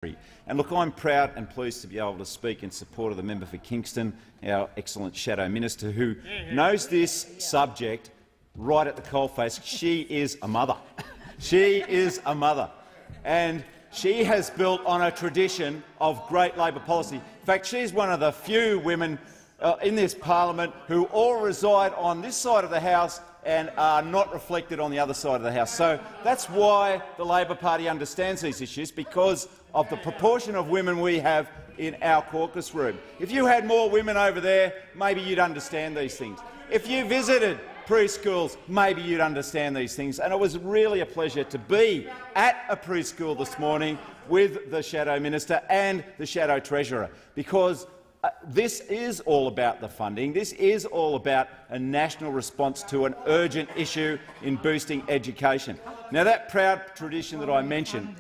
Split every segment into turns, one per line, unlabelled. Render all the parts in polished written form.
And look, I'm proud and pleased to be able to speak in support of the member for Kingston, our excellent Shadow Minister, who knows this subject right at the coalface. She is a mother. She is a mother. And she has built on a tradition of great Labor policy. In fact, she's one of the few women in this parliament who all reside on this side of the House and are not reflected on the other side of the House. So that's why the Labor Party understands these issues, because of the proportion of women we have in our caucus room. If you had more women over there, maybe you'd understand these things. If you visited preschools, maybe you'd understand these things. And it was really a pleasure to be at a preschool this morning with the Shadow Minister and the Shadow Treasurer, because this is all about the funding. This is all about a national response to an urgent issue in boosting education. Now, that proud tradition that I mentioned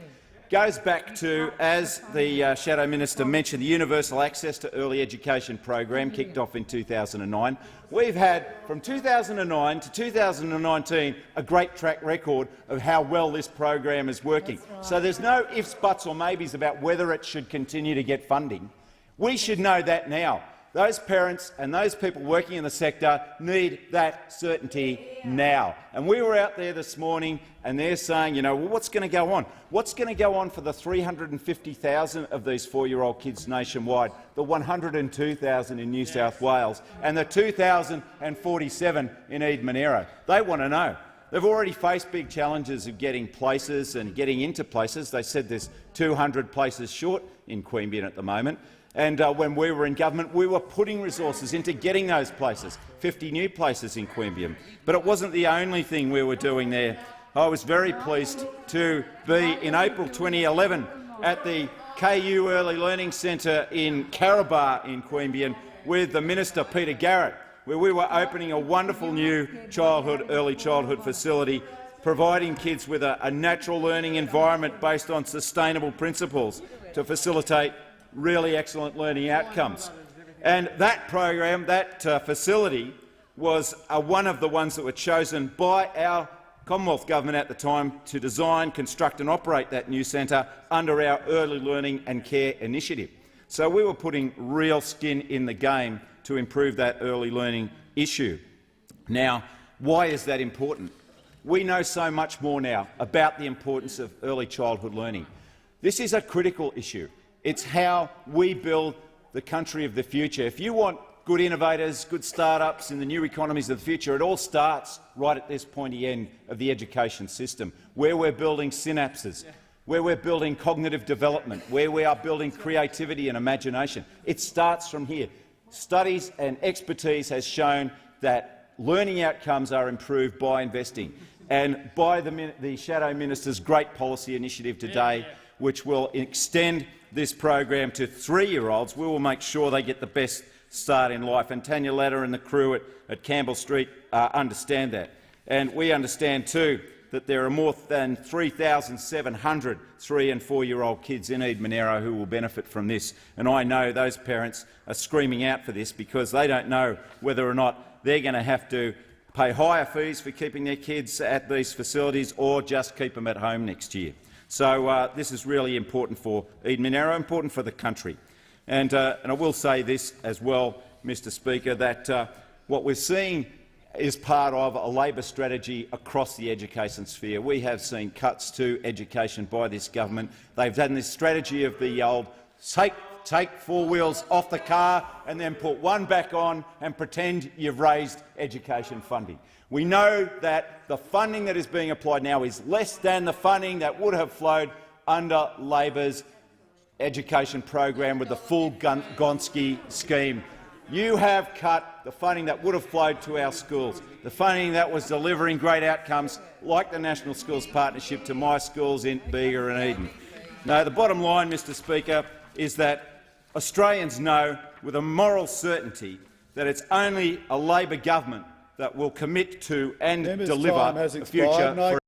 goes back to, as the Shadow Minister mentioned, the Universal Access to Early Education program kicked off in 2009. We've had, from 2009 to 2019, a great track record of how well this program is working. Right. So there's no ifs, buts or maybes about whether it should continue to get funding. We should know that now. Those parents and those people working in the sector need that certainty now. And we were out there this morning and they're saying, you know, well, what's going to go on? What's going to go on for the 350,000 of these 4-year-old kids nationwide, the 102,000 in New South Wales and the 2,047 in Eden-Monaro? They want to know. They've already faced big challenges of getting places and getting into places. They said there's 200 places short in Queanbeyan at the moment. And when we were in government, we were putting resources into getting those places, 50 new places in Queanbeyan. But it wasn't the only thing we were doing there. I was very pleased to be in April 2011 at the KU Early Learning Centre in Carabar in Queanbeyan with the Minister Peter Garrett, where we were opening a wonderful new early childhood facility, providing kids with a natural learning environment based on sustainable principles to facilitate really excellent learning outcomes. And that program, that facility, was one of the ones that were chosen by our Commonwealth Government at the time to design, construct and operate that new centre under our Early Learning and Care initiative. So we were putting real skin in the game to improve that early learning issue. Now, why is that important? We know so much more now about the importance of early childhood learning. This is a critical issue. It's how we build the country of the future. If you want good innovators, good start-ups in the new economies of the future, it all starts right at this pointy end of the education system, where we're building synapses, where we're building cognitive development, where we are building creativity and imagination. It starts from here. Studies and expertise has shown that learning outcomes are improved by investing, and by the Shadow Minister's great policy initiative today, which will extend this program to 3-year-olds, we will make sure they get the best start in life. And Tanya Latta and the crew at Campbell Street understand that. And we understand too that there are more than 3,700 3- and 4-year-old kids in Eden-Monaro who will benefit from this. And I know those parents are screaming out for this because they don't know whether or not they're going to have to pay higher fees for keeping their kids at these facilities or just keep them at home next year. So this is really important for Eden-Monaro, important for the country. And I will say this as well, Mr Speaker, that what we're seeing is part of a Labor strategy across the education sphere. We have seen cuts to education by this government. They've done this strategy of the old take 4 wheels off the car and then put one back on and pretend you've raised education funding. We know that the funding that is being applied now is less than the funding that would have flowed under Labor's education program with the full Gonski scheme. You have cut the funding that would have flowed to our schools, the funding that was delivering great outcomes like the National Schools Partnership to my schools in Bega and Eden. No, the bottom line, Mr Speaker, is that Australians know with a moral certainty that it's only a Labor government that will commit to and deliver a future for